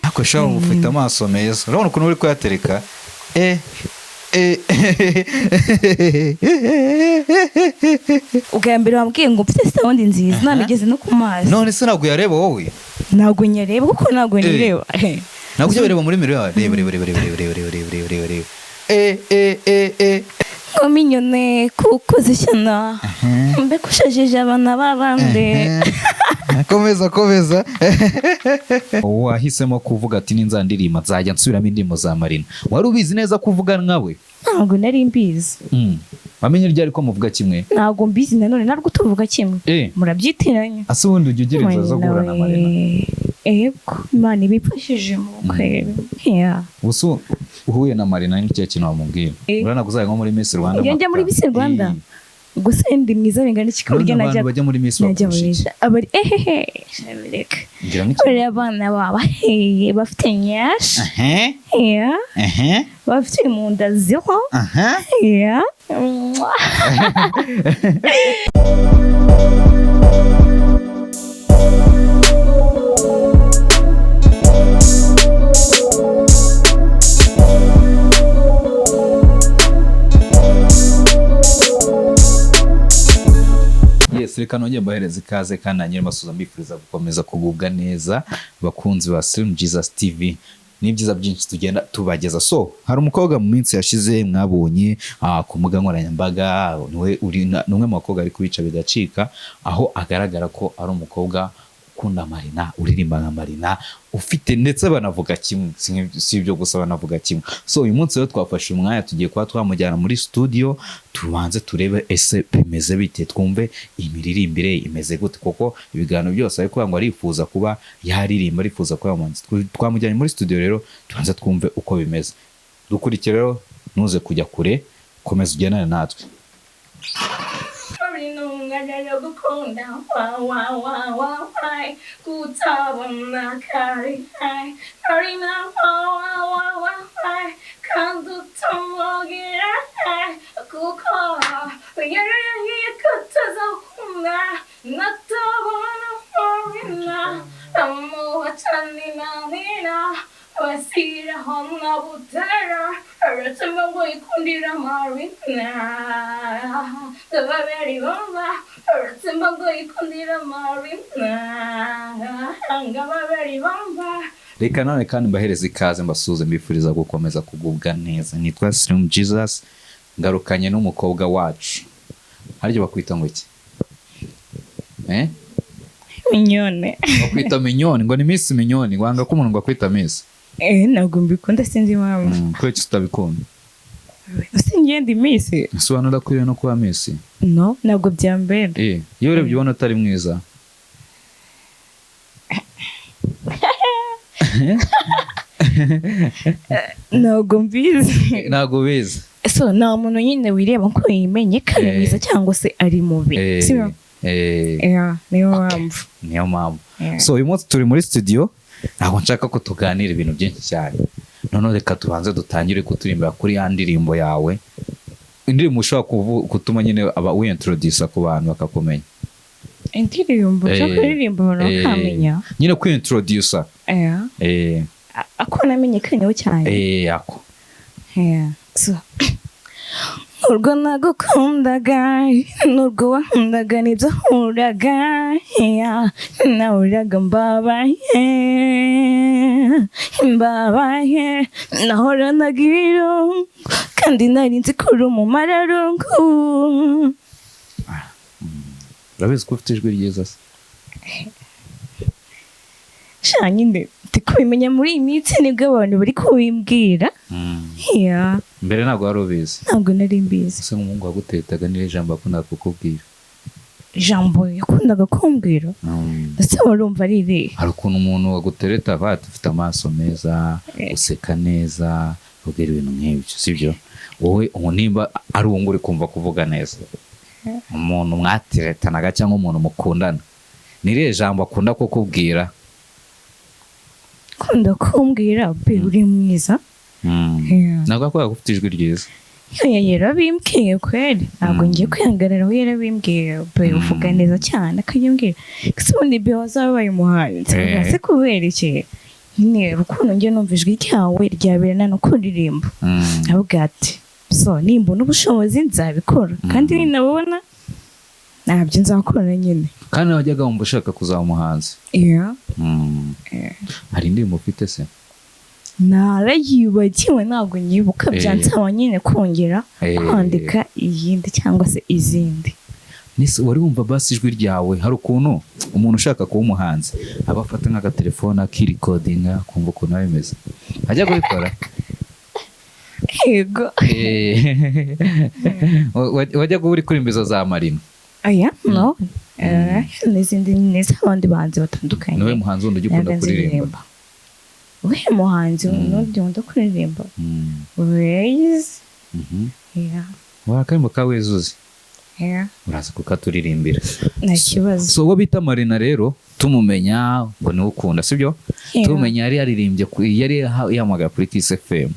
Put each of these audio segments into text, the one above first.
Ako shaho ufite amaso meza urabona ukuntu uri kuyatereka ubwa mbere wambwiye ngo mfite sound nziza namigeze no ku mazi none se ntabwo yareba wowe ntabwo nyareba kuko ntabwo nireba ntabwo ujya bireba muri mirror reba ngo Minyoni kuko zishyana mbe kushajije abana babande komeza wahisemo kuvuga ati ninzandirima nzajya nsubiramo indirimbo za Marina wari ubizi neza kuvuga nkawe ntabwo nari mbizi wamenye ryari ko muvuga kimwe ntabwo mbizi nanone narwo tuvuga kimwe murabyitiranya ase ubundi ujya ugira inzozi zo guhura na Marina ego Imana ibifashije mu kwera ubuso uhuye na Marina n'icyo kintu wamubwira urana kuzaye nko muri Miss Rwanda iyo njya muri Miss Rwanda gusa ndi mwiza bingana iki kurya najya bajya muri Miss Rwanda abari reka bari abana baba bafite nyash bafite imunda zero reka nongeye mbahereza ikaze kandi nanyere masuza mbifuriza gukomeza kugubwa neza bakunzi ba Jesus TV n'ibyiza byinshi tugenda tubageza. So hari umukobwa mu minsi yashize mwabonye ku mbuga nkoranyambaga n'umwe mu bakobwa ari kubica bigacika aho agaragara ko ari umukobwa ukunda Marina uririmba nka Marina ufite ndetse banavuga kimwe si ibyo gusa banavuga kimwe. So uyu munsi rero twafashe umwanya tugiye kuba twamujyana muri studio tubanze turebe ese bimeze bite twumve imiririmbire imeze gute kuko ibiganiro byose ariko ngo arifuza kuba yaririmba arifuza kuba yamanzi twamujyanye muri studio rero tubanze twumve uko bimeze. Dukurikire rero nuze kujya kure komeza ugendane natwe. Wasira honna butera Aratsamba ngo ikundira Marina Tababeri bamba Aratsamba ngo ikundira Marina Ngababeri bamba. Reka none kandi mbahereza ikaze mbasuze mbifuriza gukomeza kugubwa neza. Nitwa Jesus ngarukanye n'umukobwa wacu. Harije bakwita ngo iki? Minyoni. Bakwita Minyoni ngo ni Miss Minyoni wanga ko umuntu ngo akwita Miss. Ntabwo mbikunda sinzi impamvu. Ko iki utabikunda? Singende Miss. Sobanura ko no kuba Miss. No, ntabwo byambera. Iyo urebye ubona atari mwiza. Ntabwo mbizi. Ntabwo bizi. So nta muntu nyine wireba ko yimenye ko ari mwiza cyangwa se ari mubi. Sibyo? Niyo mpamvu. So uyu munsi turi muri studio ntabwo nshaka ko tuganira ibintu byinshi cyane. None reka tubanze dutangire kuturimbira kuri ya ndirimbo yawe. Indirimbo ushobora gutuma nyine aba wintroduce ku bantu bakakumenya. Indirimbo cyo kuririmba bakamenya. Nyine kwintroduce. Ako namenyekanye cyane. Ako. So urwo nagukundaga n'urwo wankundaga nibyo huraga nahuraga mbabaye nahoranaga irungu kandi nari nzi ko uri umumararungu. Urabizi ko ufite ijwi ryiza se? Sha nyine ndi kubimenya muri iyi minsi nibwo abantu bari kubimbwira. Mbere ntabwo wari ubizi? Ntabwo nari mbizi. Ese nk'umuhungu wagutetaga n'iri jambo yakundaga kukubwira? Ijambo yakundaga kumbwira? Ndetse warumva ari irihe? Hari ukuntu umuntu wagutereta ufite amaso meza useka neza ubwira ibintu nk'ibyo sibyo? Wowe nimba ari uwo uri kumva kuvuga neza umuntu mwatiretanaga cyangwa umuntu mukundana n'irihe jambo akunda kukubwira? Kunda kumbwira uri mwiza. Ntabwo akora ufite ijwi ryiza. yarabimbwiye kweri ntabwo ngiye kwihagarara aho yarabimbwiye be uvuga neza cyane akanyambwira ese ubundi be wazabaye umuhanzi se kubera iki nyine urukundo njye numva ijwi ryawe ryaberana no kuririmba avuga ati so nimbona ubushobozi nzabikora kandi ninabona ntabyo nzakora nyine kandi wajyaga wumva ushaka kuzaba umuhanzi hari indirimbo ufite se narayibagiwe ntabwo nyibuka byansaba nyine kongera kwandika iyindi cyangwa se izindi nise wari wumva basi ijwi ryawe hari ukuntu umuntu ushaka kuba umuhanzi aba afata nk'agatelefone akirikodinga kumva ukuntu aba bimeze ajya kubikora yego wajya kuba uri kuririmba izo za Marina aya no n'izindi n'iz'abandi bahanzi batandukanye niwe muhanzi wundi ujya ukunda kuririmba we muhanzi n'undi wunda kuririmba wezi wakarimbo ka wezuzi uraza kukaturirimbira nta kibazo so uwo bita Marina rero tumumenya ngo niwe ukunda sibyo tumumenya yari yaririmbye yari yahamagara kuri Kiss FM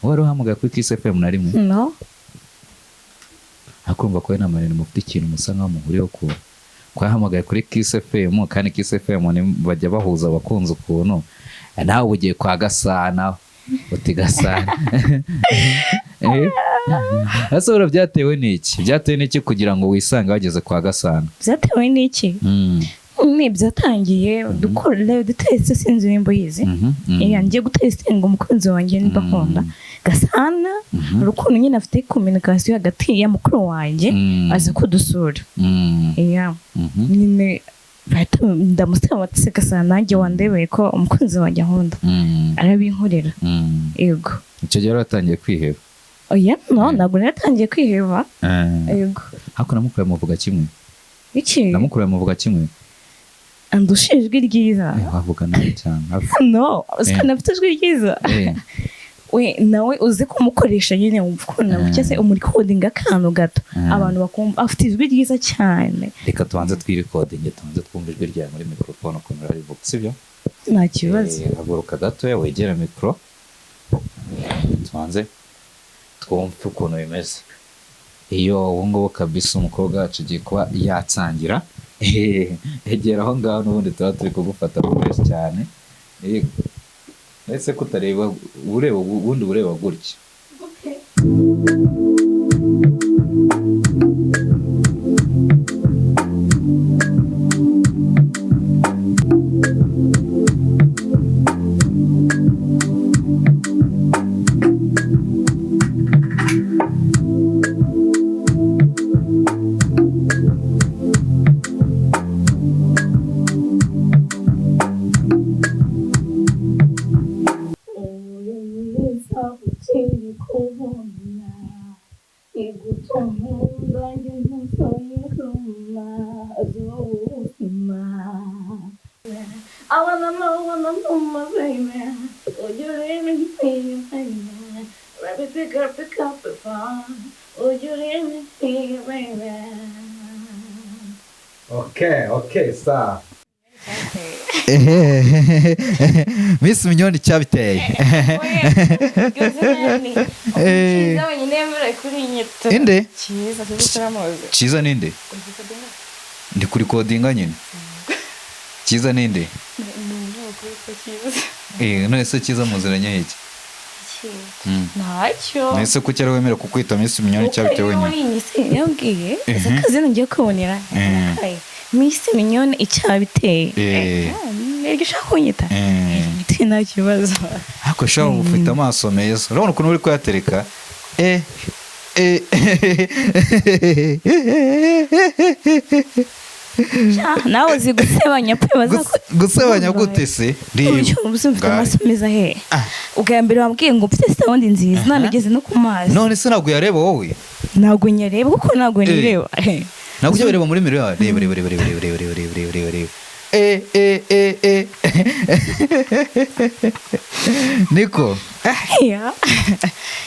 wari uhamagara kuri Kiss FM na rimwe no akumva ko na Marina mufite ikintu musa nkaho muhuriyeho ko kwahamagaye kuri Kiss FM kandi Kiss FM bajya bahuza abakunzi ukuntu nawe ugiye kwa Gasana uti Gasana asora byatewe n'iki kugira ngo wisange wageze kwa Gasana byatewe n'iki byatangiye dukora dutetse sinzi nimba yize ngiye gutestinga umukunzi wanjye nimba akunda Gasana urukundo nyine afite communication hagati ya mukuru wanjye aza kudusura nyine ndamusaba ati Gasana nanjye wandebeye ko umukunzi wanjye nkunda arabinkorera yego icyo gihe waratangiye kwiheba oya no ntabwo naratangiye kwiheba yego hako namukuru muvuga kimwe iki namukuru muvuga kimwe andusha ijwi ryiza wavuga nabi cyane no usika nafite ijwi ryiza we nawe uzi kumukoresha nyine wumva ukuntu cyese umurikodinga akantu gato abantu bakumva afite ijwi ryiza cyane reka tubanze twirikodinge tubanze twumva ijwi ryawe muri mikrofone ukuntu rarivuga sibyo nta kibazo haguruka gato wegera mikro tubanze twumve ukuntu bimeze iyo ubu ngubu kabisa umukobwa wacu ugiye kuba yatsangira egera aho ngaho n'ubundi tuba turi kugufata bwese cyane ndetse kutareba ureba ubundi ureba gutya I wanna know my baby. Oh, you let me feel baby. Let me pick up the phone. Oh, you let me feel baby. Okay, sir. Miss Minyoni Icyabiteye. Inde? Chiza ninde? Ndi kuri kodinga nyine. Chiza ninde? None se Chiza muziranye iki? ntacyo nese ko cyari wemera kukwita Miss Minyoni Icyabiteye wenyine. yambwiye akazi ngiye kubonera Miss Minyoni Icyabiteye niryo ushaka kunyita nta kibazo ariko shaho ufite amaso meza urabona ukuntu uri kuyatereka nawe uzi gusebanya pe gusebanya gute se ufite amaso meza he ubwa mbere wambwiye ngo mfite sound nziza nanigeze no ku mazi none se ntabwo yareba wowe ntabwo nyareba kuko ntabwo nireba ntabwo ujya bireba muri mirror reba niko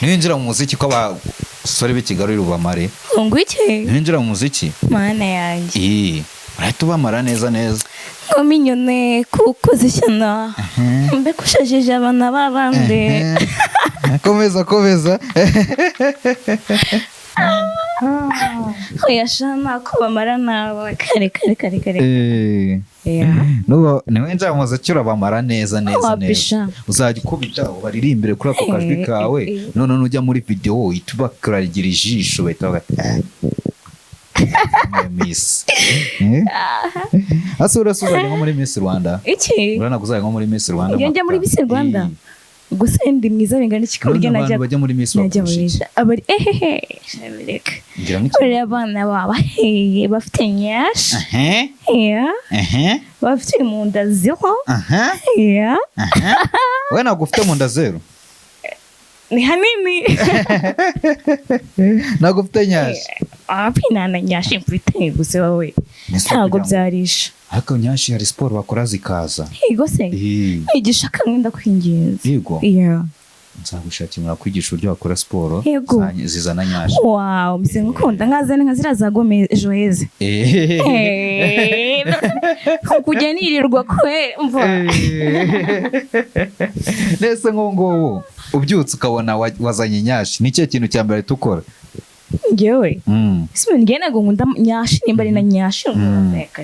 ninjira mu muziki ko abasore b'ikigali rubamare ngo iki ninjira mu muziki mana yanjye urahita ubamara neza ngo Minyoni kuko zishyana mbe kushajije abana b'abandi komeza oya shana ko bamara nawe kare niwe nzamuza cyura bamara neza uzajya ukubita baririmbire kuri ako kajwi kawe none nujya muri video uhita bakaragira ijisho bahita bagata Miss ase urasuzanya nko muri Miss Rwanda iki urana kuzajya nko muri Miss Rwanda iyo njya muri Miss Rwanda gusa ndi mwiza bingana iki kurya najya bajya muri Miss Rwanda abari shabireka uri abana baba bafite nyash bafite mu nda zero we ntabwo ufite mu nda zero ni hanini ntabwo ufite nyashi apinana nyashi mfite gusa wowe ntabwo byarisha ariko nyashi hari siporo bakora zikaza yego se igisha kamwenda kwingenza yego nzagushakira kwigisha uburyo bakora siporo zizana nyashi wow mise ngukunda nkazana nkazira za gome ejo heza kujya nirirwa kwe mva nese ngo ubyutse ukabona wazanye nyashi ni cyo kintu cya mbere tukora ngewe sime ngena ngo nkunda nyashi nimba ari na nyashi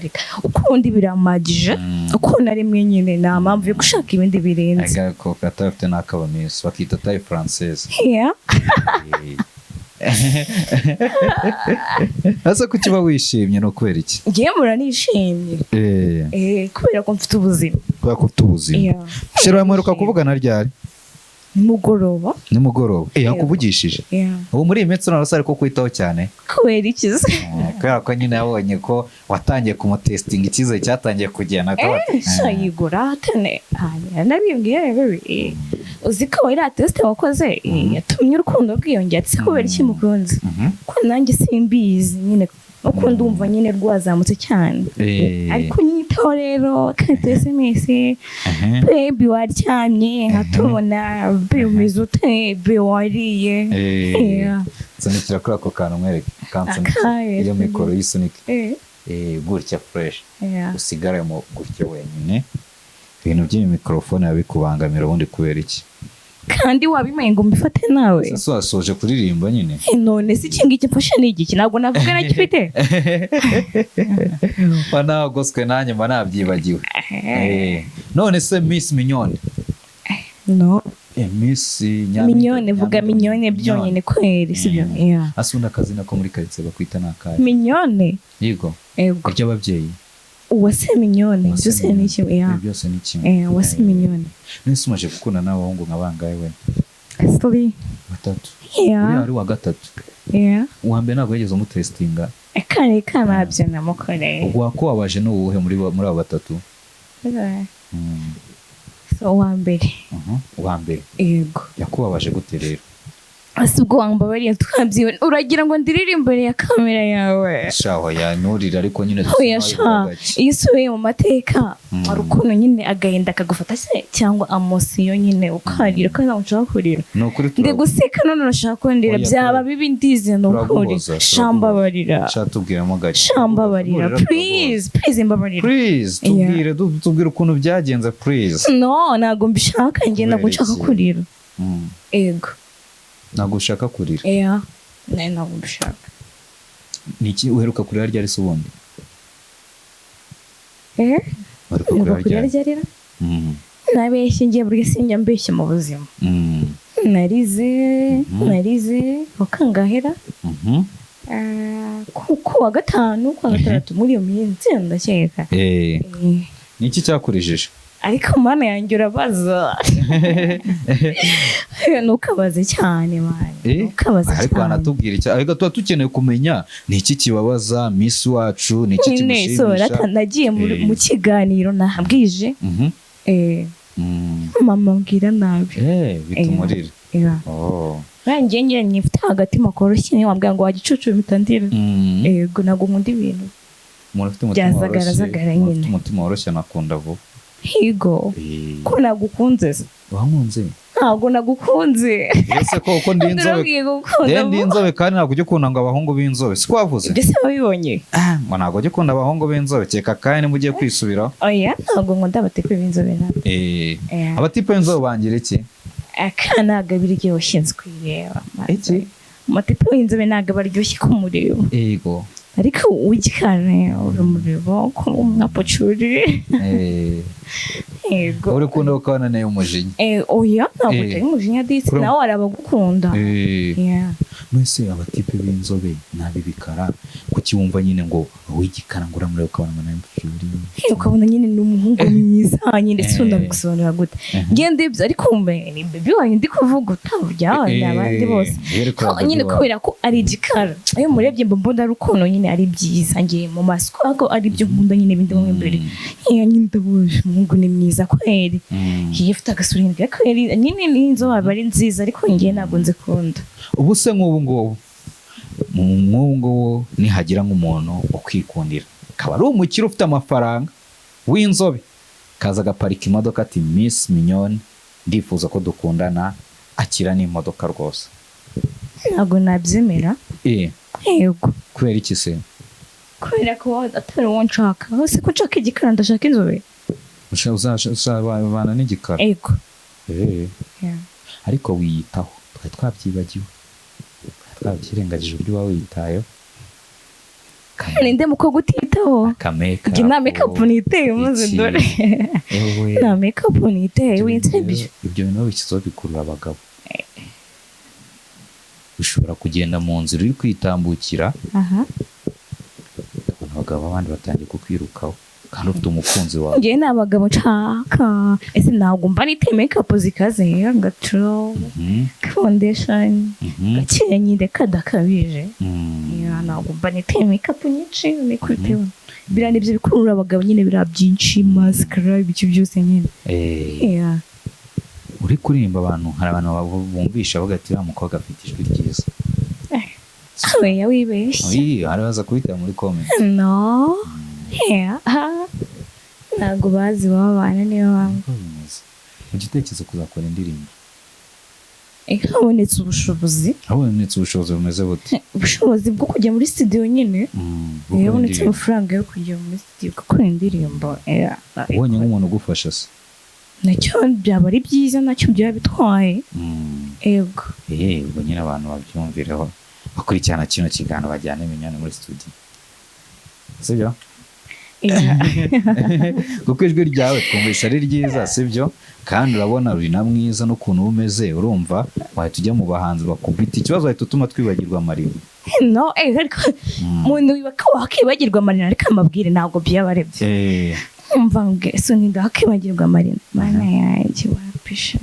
reka ukundi biramagije uko nari mwenyine nta mpamvu yo gushaka ibindi birenze agako katafite nakaba Miss bakita taille française asa ko kiba wishimye no kwera iki ngiye muranishimye kubera ko mfite ubuzima shira mweruka kuvugana ryari nimugoroba yakuvugishije ubu muri iyi minsi narasari ko kwitaho cyane kubera ikize kubera ko nyine yabonye ko watangiye kumutestinga ikize cyatangiye kugenda yigura tene nabimbwiye uzi ko iriya tesite wakoze yatumye urukundo rwiyongera ati kubera iki mukunzi ko nanjye simbizi nyine uko ndumva nyine rwazamutse cyane ariko nyitaho rero kandi SMS baby waryamye nkatubona baby umeze ute baby wariye zanikira kuri ako kantu mwereke kansa iyo mikoro yisunike gutya fresh usigaremo gutya wenyine ibintu by'iyi mikrofone yabikubangamira ubundi kubera iki kandi wabimenye ngo mbifate nawe sasa wasoje kuririmba nyine none si iki ngiki mfashe ni igiki ntabwo navuga nakifite wana goswe nanjye mba nabyibagiwe none se Miss Minyoni no Miss Minyoni vuga Minyoni byonyine kweri sibyo asunda akazina ko muri quartier bakwita nakaye Minyoni yego kurya ababyeyi uwase Minyoni byose ni kimwe byose ni kimwe uwase Minyoni nese umaje gukunda n'abahungu nkabangaye we Asli batatu ari wa gatatu uwa mbere ntabwo yageze umutestinga kare kanabyo namukore ubwo ko wabaje n'uwuhe muri abo batatu so uwa mbere yego yakubabaje gute rero asubwo wambabariye twabyiwe uragira ngo ndiririmbe imbere ya kamera yawe shaho ya nurira ariko nyine iyo usubiye mu mateka hari ukuntu nyine agahinda kagufata se cyangwa amosiyo nyine ukarira kandi ntabwo ushaka kurira ndi guseka none urashaka kundira byaba bibi ndize ni ukuri shambabarira shambabarira please imbabarira tubwire ukuntu byagenze please no ntabwo mbishaka njye ntabwo nshaka kurira ego ntabwo ushaka kurira ntabwo mbishaka niki uheruka kurira ryari se ubundi uheruka kurira ryari nabeshye ngiye buri sinjya mbeshye mu buzima narize wakangahera ku wa gatanu ku wa gatandatu muri iyo minsi ndakeka niki cyakurijije ariko mana yanjye urabaza ntukabaze cyane ntukabaze cyane ariko wanatubwira icyo ariko tuba dukeneye kumenya ni iki kibabaza Miss wacu ni iki kimushimisha nagiye mu kiganiro nahabwije mama mbwira nabi bitumurira nanjye njye nifite agatima koroshye niyo wambwira ngo wagicucu bimitandira yego ntabwo nkunda ibintu byazagarazagara nyine umutima woroshye nakunda vuba higo ko nagukunze se wankunze ntabwo nagukunze ese ko uko ndi inzobe kandi ntabwo ujya ukunda ngo abahungu b'inzobe si kwavuze ibyo se wabibonye ngo ntabwo ujya ukunda abahungu b'inzobe keka kandi niba ugiye kwisubiraho oya ntabwo nkunda abatipe b'inzobe ntabwo abatipe b'inzobe bangira iki aka ntabwo biryoshye nzi kwireba iki amatipe w'inzobe ntabwo baryoshye kumureba ego ariko ugikane urumureba ko umwapocuri yego uri kunda ukabana nayo umujinya oya ntabwo utari umujinya disi nawe arabagukunda mwese abatipe b'inzobe nabi bikara kuki wumva nyine ngo wigikana ngo uramureba ukabona nayo umujinya ukabona nyine ni umuhungu mwiza nyine sunda gusobanura gute ngende ibyo ariko ni baby wanjye ndi kuvuga utabyawe abandi bose nyine kubera ko ari igikara iyo murebye mbona ari ukuntu nyine ari byiza ngiye mu maso ko ari byo nkunda nyine bindi mu imbere nyine ndabuje umuhungu ni mwiza kweri yifite agasurindwe kweri nyine n'inzo aba ari nziza ariko ngiye ntabwo nzikunda ubu se nk'ubu ngubu nihagira nk'umuntu ukwikundira akaba ari umukire ufite amafaranga w'inzobe kaza agaparika imodoka ati Miss Minyoni ndifuza ko dukundana akira n'imodoka rwose ntabwo nabyemera yego kubera iki se kubera ko atari uwo nshaka hose ko nshaka igikara ndashaka inzobe uzabana n'igikara yego ariko wiyitaho twari twabyibagiwe twabyirengagije uburyo uba wiyitayeho ninde mukobwa utitaho akameka nta make-up niteye maze dore nta make-up niteye winsebye ibyo bintu bikizo bikurura abagabo ushobora kugenda mu nzira uri kwitambukira abagabo abandi batangiye kukwirukaho kandi ufite umukunzi wawe ngewe ni abagabo nshaka ese ntabwo mba niteye make-up zikaze agaciro foundation gakeye nyine kadakabije ntabwo mba niteye make-up nyinshi nikwiteho biriya nibyo bikurura abagabo nyine biriya byinshi mascara ibiki byose nyine uri kuririmba abantu hari abantu bumvisha bagati uriya mukobwa afite ijwi ryiza oya wibeshye hari baza kubitira muri comment no ntabwo bazi babana niyo mpamvu igitekerezo kuzakora indirimbo habonetse ubushobozi bumeze bute ubushobozi bwo kujya muri studio nyine habonetse amafaranga yo kujya muri studio gukora indirimbo ubonye nk'umuntu ugufasha se nacyo byaba ari byiza nacyo byaba bitwaye yego ubwo nyine abantu babyumvireho bakurikirana kino kiganiro bajyana Minyoni muri studio sibyo kuko ijwi ryawe twumvisha ari ryiza sibyo kandi urabona uri na mwiza n'ukuntu uba umeze urumva wahita ujya mu bahanzi bakubita ikibazo wahita utuma twibagirwa Marina no ariko umuntu wibaka wakibagirwa Marina ariko amabwire ntabwo byaba ari byo umva ngo ese ndakibagirwa Marina mana yanjye wapisha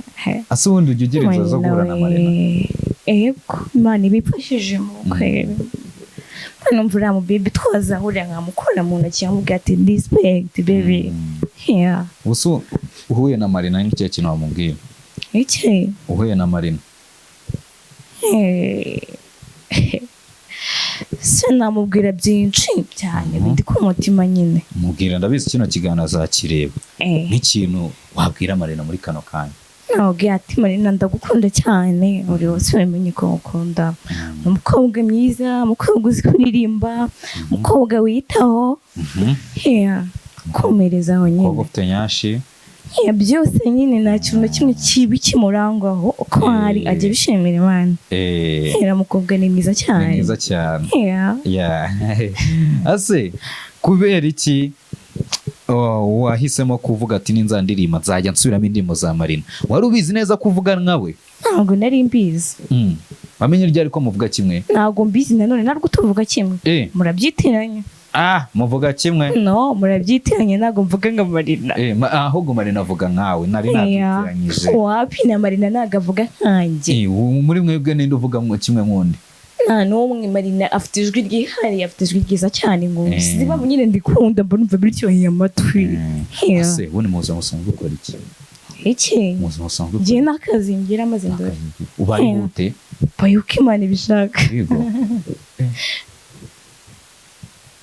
ase ubundi ujya ugira inzozi zo guhura na Marina yego Imana ibifashije mu kwera numva uriya mubibi twazahurira nkamukora mu ntoki nkamubwira ati respect baby ubu uhuye na Marina n'icyo kintu wamubwira iki uhuye na Marina se namubwira byinshi cyane bindi ku mutima nyine mubwira ndabizi kino kiganiro azakireba nk'ikintu wabwira Marina muri kano kanya nabwira ati Marina ndagukunda cyane buri wese wamenye ko ngukunda umukobwa mwiza umukobwa uzi kuririmba umukobwa witaho komerezaho nyine umukobwa ufite nyashi byose nyine nta kintu na kimwe kibi kimurangwaho uko hari ajya bishimira Imana umukobwa ni mwiza cyane ni mwiza cyane ase kubera iki wahisemo kuvuga ati ninzandirima nzajya nsubiramo indirimbo za Marina wari ubizi neza kuvuga nkawe ntabwo nari mbizi wamenye ryari ko muvuga kimwe ntabwo mbizi nanone ntabwo tuvuga kimwe murabyitiranya muvuga kimwe no murabyitiranye ntabwo mvuga nka Marina ahubwo Marina avuga nkawe nari nabyitiranyije wapi na Marina ntabwo avuga nkanjye muri mwebwe ninde uvuga kimwe nk'undi nta n'umwe Marina afite ijwi ryihariye afite ijwi ryiza cyane ngo sizi mpamvu nyine ndikunda mbona umva biryoheye amatwi ese ubundi muza musanzwe ukora iki muza musanzwe ngiye n'akazi ngira maze ndore ubaye gute ubaye uko Imana ibishaka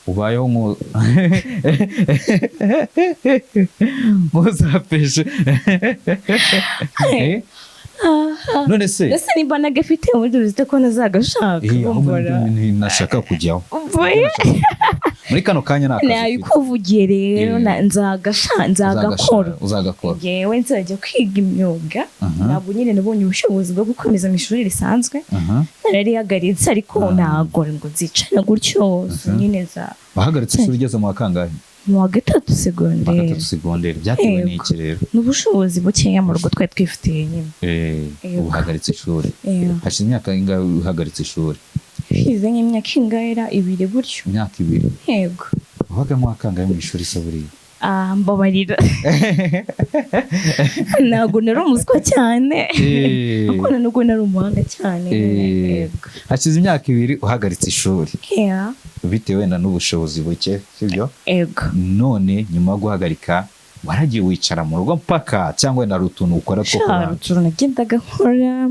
ubayeho muzapeshe none se ese nimba nagafite muri dore ko nazagashaka nashaka kujyaho muri kano kanya nakazi nabikuvugiye rero nzagakora uzagakora yewe nzajya kwiga imyuga ntabwo nyine nabonye ubushobozi bwo gukomeza mu ishuri risanzwe nararihagaritse ariko ntabwo ngo nzicana gutyo nyine wahagaritse ishuri ugeze mu wa kangahe? mu wa gatatu segonderi. Byatewe n'iki rero? n'ubushobozi bukeya mu rugo twari twifitiye nyine. Uhagaritse ishuri hashize imyaka ingahe uhagaritse ishuri? Hashize nk'imyaka ingahe? 2 gutyo. Imyaka 2? Yego. Wabaga mu wa kangahe mu ishuri se buriya? Mbabarira ntabwo nari umuswa cyane akona nubwo nari umuhanga cyane. Hashize imyaka 2 uhagaritse ishuri bitewe wenda n'ubushobozi buke sibyo? Yego. None nyuma yo guhagarika waragiye wicara mu rugo mpaka cyangwa wenda rutuntu ukora two kurara? Utuntu nagendaga nkora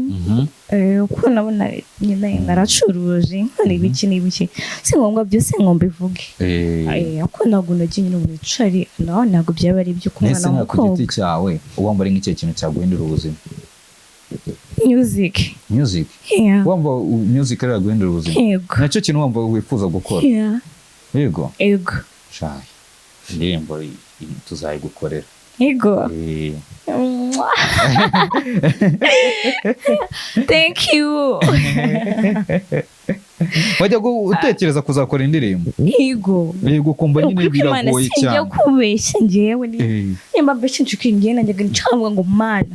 uko nabona nyine naracuruje nkora ibiki n'ibiki si ngombwa byose ngo mbivuge uko ntabwo nagiye nyine wicare naho ntabwo byaba ari ibyo kumwana n'umukobwa. Nese ku giti cyawe wumva ari nk'icyo kintu cyaguhindura ubuzima? Music. Wumva music ari yaguhindura ubuzima? Nacyo kintu wumva wifuza gukora? Yego. Shayi indirimbo tuzayigukorera. Yego. Thank you. Wajya utekereza kuzakora indirimbo? Yego kumva nyine biragoye cyane. Sinjya kubeshya njyewe nimba mbeshya nshikiriye nanjye ncambwa ngo mana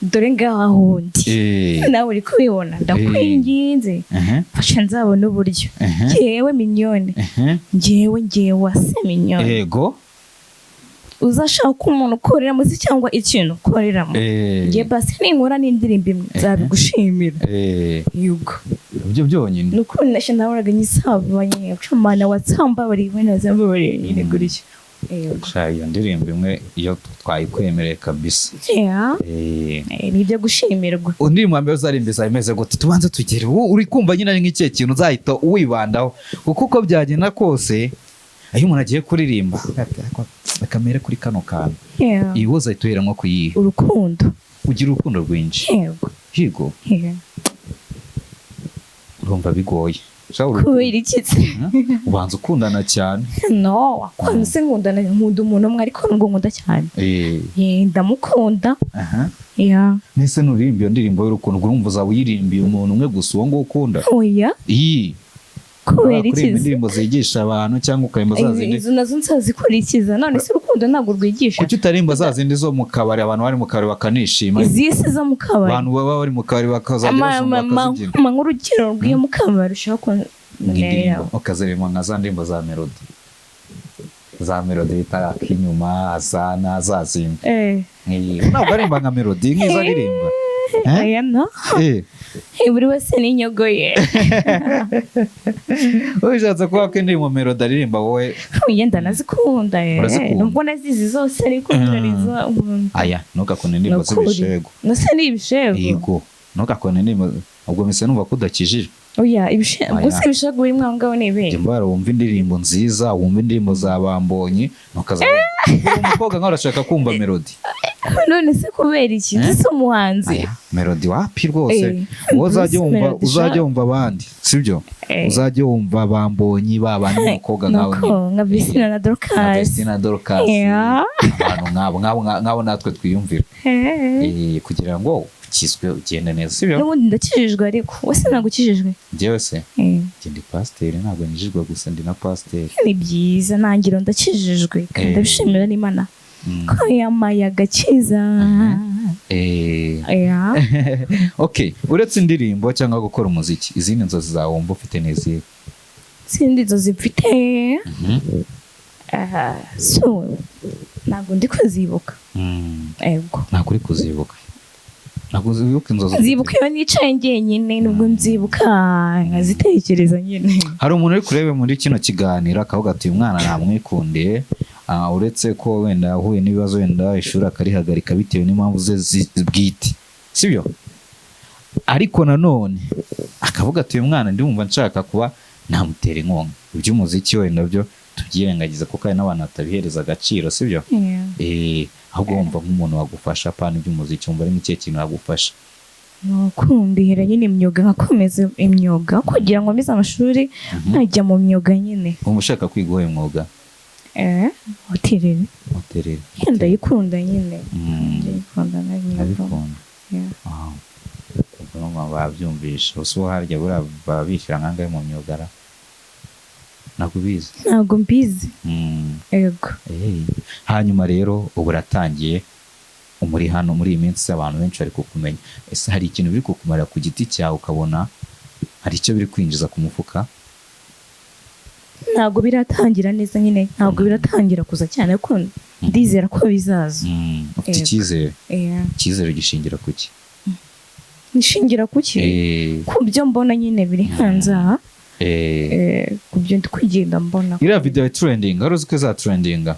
dore ngaho ndi nawe uri kubibona ndakwinginze fasha nzabona uburyo njyewe Minyoni njyewe wase Minyoni. Yego. Uzashaka umuntu ukorera muzi cyangwa ikintu ukoreramo ngiye basi ninkora n'indirimbo imwe nzabigushimira. Yego. Ibyo byonyine nuko nashe nahoraga nyisabanye cumana watsamba bari wena zambare nyine gutyo. Iyo ndirimbo imwe iyo twayikwemereye kabisa nibyo gushimirwa. Indirimbo mbere uzarimbiza imeze gute? Tubanze tugere uri kumva nyine nk'icyo kintu uzahita uwibandaho kuko uko byagenda kose ayo umuntu agiye kuririmba akamere kuri kano kantu iyo uzahita uhera nko kuyiha urukundo. Ugira urukundo rwinshi. Yego. Urumva bigoye kubera iki ubanza ukundana cyane? No wakunda se nkunda umuntu umwe ariko ngo nkunda cyane ndamukunda. Nese nuririmba iyo ndirimbo y'urukundo urumva uzaba uyirimbiye umuntu umwe gusa uwo nguwo ukunda? Kubera iki indirimbo zigisha abantu cyangwa ukayimba zazindi? Izo nazo nzazikurikiza none se urukundo ntabwo rwigisha? Kuki utarimba zazindi zo mu kabari abantu bari mu kabari bakanishima? Izisi zo mu kabari abantu baba bari mu kabari bakazajya basoma bakazibyina nk'urugero rw'iyo mu kabari ushaka indirimbo ukazirimo nka za ndirimbo za melody itaka inyuma azana zazindi ntabwo arimba nka melody nk'izo aririmba buri wese n'inyogo ye. Ushatse kuba ko indirimbo melody aririmba wowe yenda nazikunda nubwo nazizi zose ariko nariza aya ntugakone indirimbo z'ibishego. Nase ni ibishego? Yego ntugakone indirimbo ubwo mise numva ko udakijije. Gusa ibishego uri mwangaho n'ibindi mbara wumva indirimbo nziza wumva indirimbo za Bambonyi nukaza umukobwa nkaho urashaka kumva melody. None se kubera iki ndetse umuhanzi melody wapi rwose uzajya wumva abandi sibyo? Uzajya wumva Bambonyi babandi umukobwa nkawe nka Vestina na Dorcas abantu nkabo natwe twiyumvira kugira ngo ukizwe ugende neza sibyo? N'ubundi ndakijijwe ariko wese ntabwo ukijijwe? Njyewe se ndi pasiteri ntabwo nijijwe gusa ndi na pasiteri. Ni byiza nangiro ndakijijwe kandi ndabishimira n'Imana ko yamaye agakiza. Okay, uretse indirimbo cyangwa gukora umuziki izindi nzozi zawe wumva ufite n'izihe? Izindi nzozi mfite ntabwo ndi kuzibuka. Yego. Ntabwo uri kuzibuka? Ntabwo uzibuka inzozi? Nzibuka iyo nicaye njyenyine nubwo nzibuka nkazitekereza nyine. Hari umuntu uri kurebe muri kino kiganiro akavuga ati uyu mwana namwikundiye uretse ko wenda ahuye n'ibibazo wenda ishuri akarihagarika bitewe n'impamvu ze bwite sibyo? Ariko nanone akavuga ati uyu mwana ndumva nshaka kuba namutera inkunga. Iby'umuziki wenda byo tubyirengagiza kuko hari n'abantu batabihereza agaciro sibyo? Yeah. Ahubwo wumva nk'umuntu wagufasha pana iby'umuziki wumva ari nk'ikihe kintu wagufasha? nukundira nyine imyuga nkakomeza imyuga kugira ngo mbize amashuri nkajya mu myuga nyine. Uba ushaka kwiga uwo mwuga? Hotellerie. Ndayikunda nyine. Ndayikunda nabikunda. Ubwo babyumvisha uso harya bura babishira nkangaye mu myuga ra ntabwo bizi. Ntabwo mbizi. Yego. Hanyuma rero ubu ratangiye umuri hano muri iyi minsi abantu benshi bari kukumenya. Ese hari ikintu biri kukumara ku giti cyawe ukabona hari icyo biri kwinjiza ku mufuka? Ntabwo biratangira neza nyine, ntabwo biratangira kuza cyane ko ndizera ko bizaza. Ufite icyizere? Icyizere gishingira ku ki? Nishingira ku ki? Ku byo mbona nyine biri hanze aha. Ku byo ndi kugenda mbona. Iriya video trending, hari uzi ko za trendinga?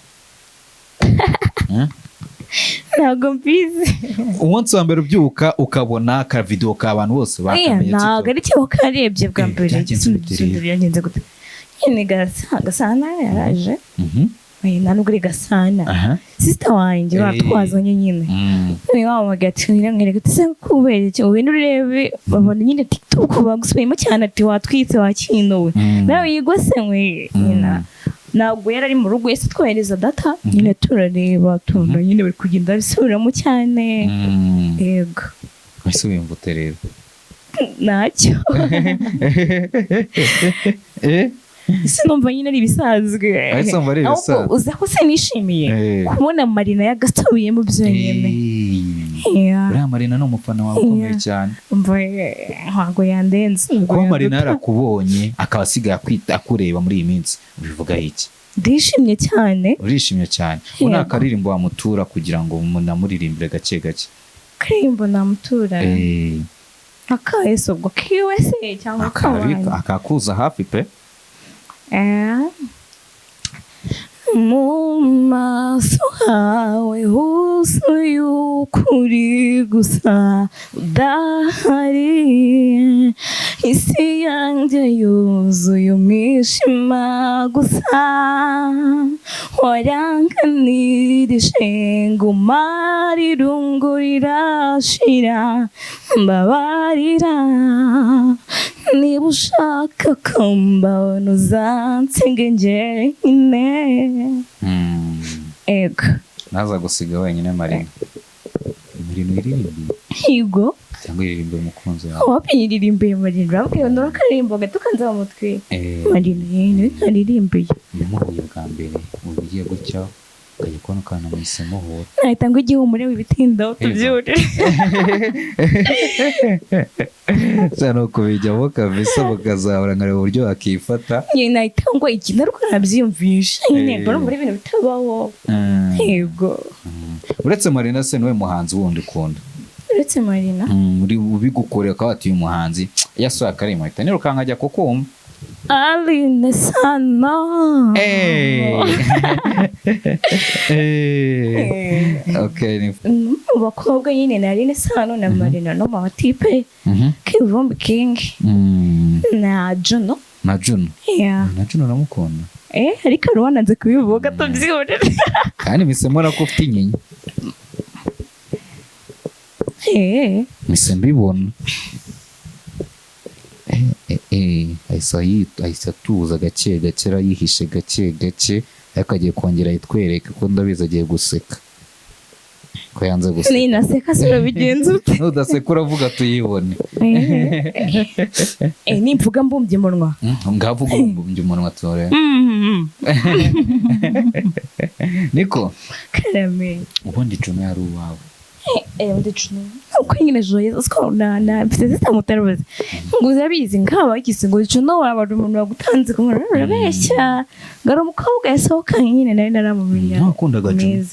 Ntabwo mbizi. Umunsi wa mbere ubyuka ukabona ka video ka abantu bose bakamenye TikTok. Ntabwo ari cyo karebye bwa mbere. Byagenze gute? Nyine gasana yaraje. Ntabwo ari gasana. Sister wanjye batwazanye nyine. Ni wambaga ati nirangere gutse kubera cyo ubintu urebe babona nyine TikTok bagusubiyemo cyane ati watwitse wakinowe. Nawe yigose mwe nyina. Ntabwo yari ari mu rugo yese twohereza data nyine turareba tunda nyine bari kugenda bisubiramo cyane. Yego. Ese wimvute rero? Ntacyo. Sinumva nyine ari bisanzwe. Ahubwo uza ko se nishimiye kubona Marina yagasubiye mu byo nyine. Uriya Marina ni umufana wawe ukomeye cyane. Ntabwo yandenze. Kuba Marina yarakubonye akaba asigaye akureba muri iyi minsi bivuga iki? Ndishimye cyane. Urishimye cyane. Una akaririmbo wamutura kugira ngo namuririmbire gake gake? Akaririmbo namutura? Akayeso ubwo kiwe se cyangwa kabana? Akakuza hafi pe? Mu maso hawe huzuye ukuri gusa udahari, isi yanjye yuzuye umwijima gusa, waranganirije ngo umare irungu rirashira, mbabarira niba ushaka ko mbabona uzansiga njyenyine. Ego. Naza gusiga wenyine Marina. Marina iririmbe? Yego. Cyangwa iririmbe umukunzi wawe? Wapi iririmbe Marina? Urabwiye ndora karirimbo gato kanza mu mutwe. Marina yene karirimbe. Nimuhuye bwa mbere ubigiye gutya ukajya kubona kana mwisemo hora. Nahita ngo igihumure w'ibitindo tubyure. Cyane uko bijyamo kabisa bakazahora nkareba uburyo akifata. Nahita ngo ikintu ariko nabyiyumvisha nyine mbona muri ibintu bitabaho. Yego. Uretse Marina se niwe muhanzi wundi ukunda? Uretse Marina? Uri ubigukorera ko ati uyu muhanzi yasohoye akarimo ahita nirukanka ajya kukumva. Aline sana. Okay. Bakobwa nyine na Aline sana na Marina no matipe. Kivumbi King. Na Juno. Na Juno? Yeah. Na Juno namukunda. Ariko ruwananze kubivuga tubyibone. Kandi misemo nako ufite inyinya. Mise mbibona. Ahise atuza gake gake yihishe gake gake ariko agiye kongera yitwereke ko ndabizi agiye guseka ko yanze guseka. Ni naseka sura bigenze ute? Nudaseka uravuga tuyibone. Nimvuga mbumbye umunwa. Ngavuga mbumbye umunwa tore. Niko karame ubundi Juno yari uwawe? Undi Juno uko nyine joye usko na mfite mutarabaze ngo uzabizi nkaba igisingo Juno wabara umuntu wagutanze ko urabeshya ngara umukobwa yasohokanye nyine nari naramumenya. Nakundaga Juno.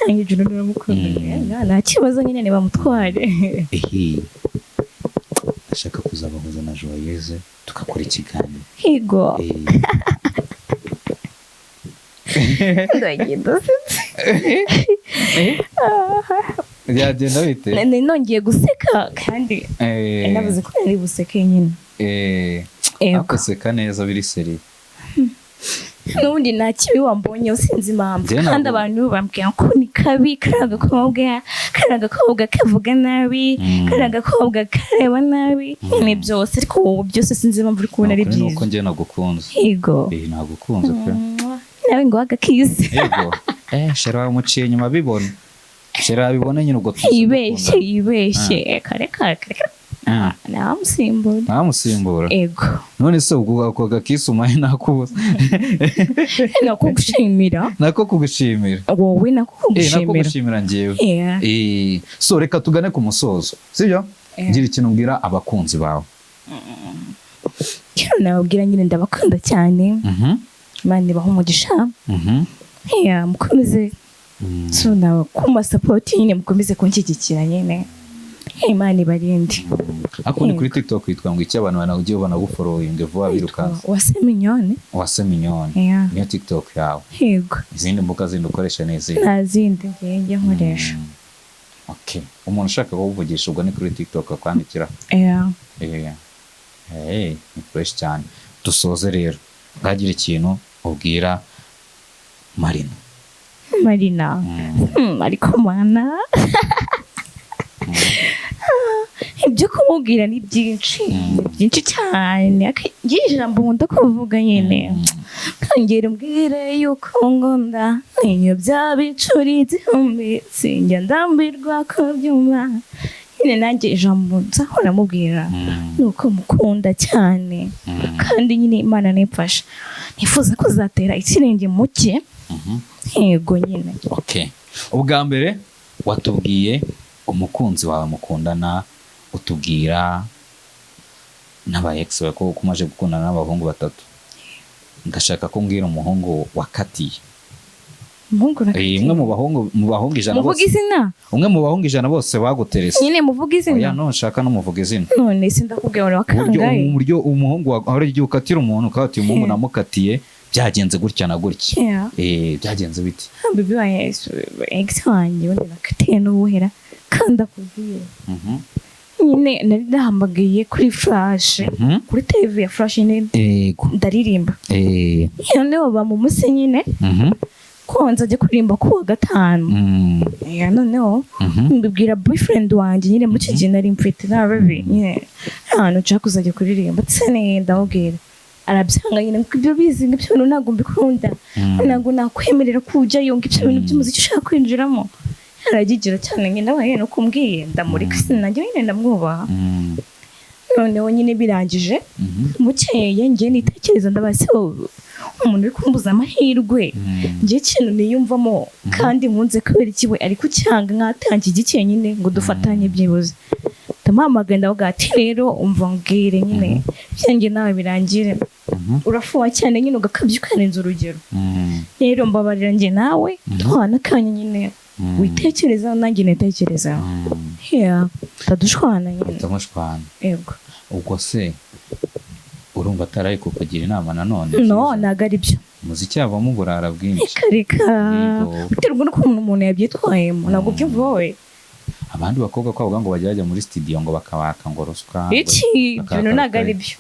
Yanjye Juno naramukunda. Nta kibazo nyine ni bamutware. Ashaka kuzabahuza na Joyeuse tukakora ikiganiro. Yego. Ndagenda byagenda bite? Nongeye guseka kandi navuze ko nari buseke nyine. Akaseka neza biri seri. n'ubundi nta kibi wambonye usinzi impamvu Njye ntabwo- kandi abantu bambwira ko ni kabi kariya gakobwa kavuga nabi kariya gakobwa kareba nabi ni byose ariko wowe byose sinzi impamvu uri kubona ari Nukuri nuko byiza njye nagukunze yego nagukunze pe nawe ngo wagakize yego shera wamuciye inyuma bibona shera wabibona nyine ubwo yibeshye kare namusimbura ego none se ubwo ako gakisi umaye nakubuza nako gushimira nako kugushimira wowe nako nako gushimira gushimira njyewe so reka tugane ku musozo sibyo ngira ikintu mbwira abakunzi bawe kino nababwira nyine ndabakunda cyane Imana ibahe umugisha mukomeze kuma support nyine mukomeze kunshyigikira nyine Imana ibarinde ako ni kuri TikTok yitwa ngo Icyabiteye abantu banagiye banagufollowing vuba birukanse wase Minyoni niyo TikTok yawe yego izindi mbuga zindi ukoresha neza nta zindi njye nkoresha okay umuntu ushaka kuvugisha ubwo ni kuri TikTok akwandikira ni fresh cyane dusoze rero ngagira ikintu ubwira Marina ariko mana ibyo kumubwira ni byinshi cyane ijambo nkunda kuvuga nyine kongera umbwire yuko ngunda iyo byabicuri igihumbi sinjya ndambirwa kubyumva nyine nanjye ijambo nzahora mubwira nuko mukunda cyane kandi nyine Imana nimfasha nifuza kuzatera ikirenge muke yego nyine okay ubwa mbere watubwiye umukunzi wawe mukundana utubwira n'aba ex bawe ko umaze gukundana n'abahungu batatu ndashaka ko mbwira umuhungu wakatiye umwe mu bahungu ijana bose umwe mu bahungu ijana bose baguterese nyine muvuga izina oya no nshaka no muvuga izina none sindakubwira wari wakangaye uburyo umuhungu ahora igihe ukatira umuntu ukatiye umuhungu namukatiye byagenze gutya na gutya byagenze biti bibi wa ex wanjye undi nakatiye n'ubuhera kandi akubwiye nyine nari ndahamagaye kuri flash kuri TV ya flash nyine ndaririmba noneho bamumuse nyine ko nzajya kuririmba kuwa gatanu noneho mbibwira boyfriend wanjye nyine mu gihe nari mfite n'ababi nyine ahantu nshaka kuzajya kuririmba tsene ndamubwira arabyanga nyine ngo ibyo bizi ngo ibyo ntabwo mbikunda ntabwo nakwemerera kujyayo ngo ibyo bintu by'umuziki ushaka kwinjiramo aragigira cyane nyine nawe no kumbwiye ndamurika sinajye nyine ndamwubaha noneho nyine birangije mukeye njye nitekereza ndabaze umuntu uri kumbuza amahirwe njye ikintu niyumvamo kandi nkunze kubera ikiwe ariko cyanga nkatangiye igikeye nyine ngo dufatanye byibuze ndamuhamagaye ndavuga ati rero umva mbwire nyine byanjye nawe birangire urafuha cyane nyine ugakabya ukarenza urugero rero mbabarira njye nawe duhana akanya nyine witekerezaho nanjye nitekerezaho tadushwana nyine yego ubwo se urumva ataraye kukugira inama nanone no ntabwo ari byo umuziki havamo uburara bwinshi reka biterwa n'ukuntu umuntu yabyitwayemo ntabwo byumva wowe abandi bakobwa ko bavuga ngo bajya muri studio ngo bakabaka ngo ruswa ibintu ntabwo ari byo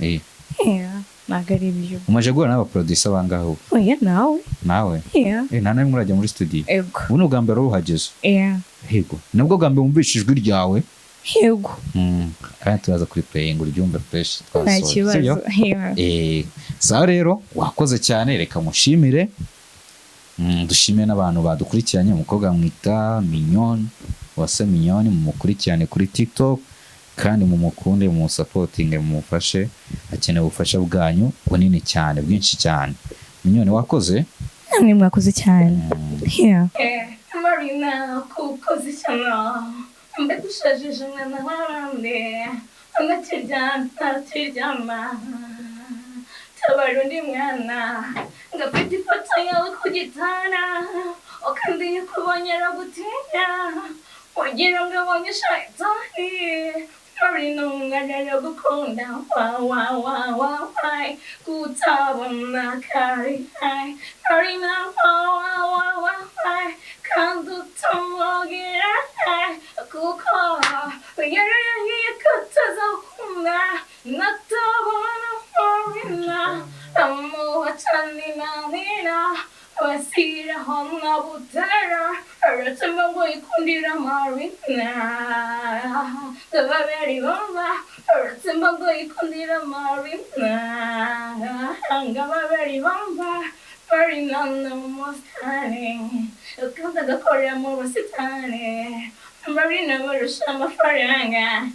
ntabwo ari byo umaze guhura n'abaproducer bangaho oya nawe nta namwe murajya muri studio ubu ni ubwa mbere uhageze yego nabwo bwa mbere wumvishe ijwi ryawe yego kandi turaza kuri playing uryumve fresh nta kibazo sawa rero wakoze cyane reka mushimire dushimire n'abantu badukurikiranye umukobwa mwita Minyoni wase Minyoni mumukurikirane kuri TikTok kandi mumukunde mumusapotinge mumufashe akeneye ubufasha bwanyu bunini cyane bwinshi cyane Minyoni wakoze namwe mwakoze cyane Marina kukoze cyane mbega ushajije mwana warande ntakiryama tabara undi mwana ngafite ifoto yawe ku gitanda kandi yakubonye aragutinya ugira ngo abonye shayitani Marina umwana aragukunda wai kutabona kari Marina wai kandi utamubwira kuko yarahiye kutazakunda natabona Marina amuha Nina Wasira honna butera Aratsamba ngo ikundira Marina Dava very bomba Aratsamba ngo ikundira Marina Ngaba very bomba Marina no mostane Ukunda gakora mu busitani Marina barusha amafaranga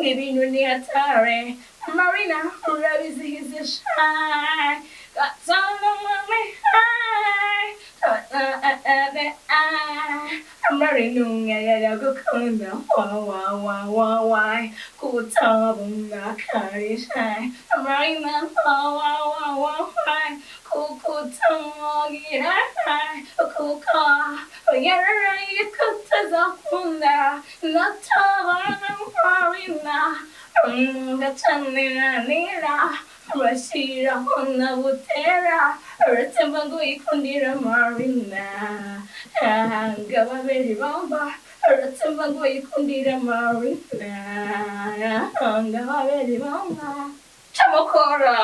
Ngibintu ni hatari Marina urabizihiza shy Got some of my high Marina ya gukunda why kutabunga kari shy Marina why kukutangira kuka yara kutazakunda natabana Marina Nira Rashira honna butera Aratsamba ngo ikundira Marina Ngaba very bomba Aratsamba ngo ikundira Marina Ngaba very bomba Chamokora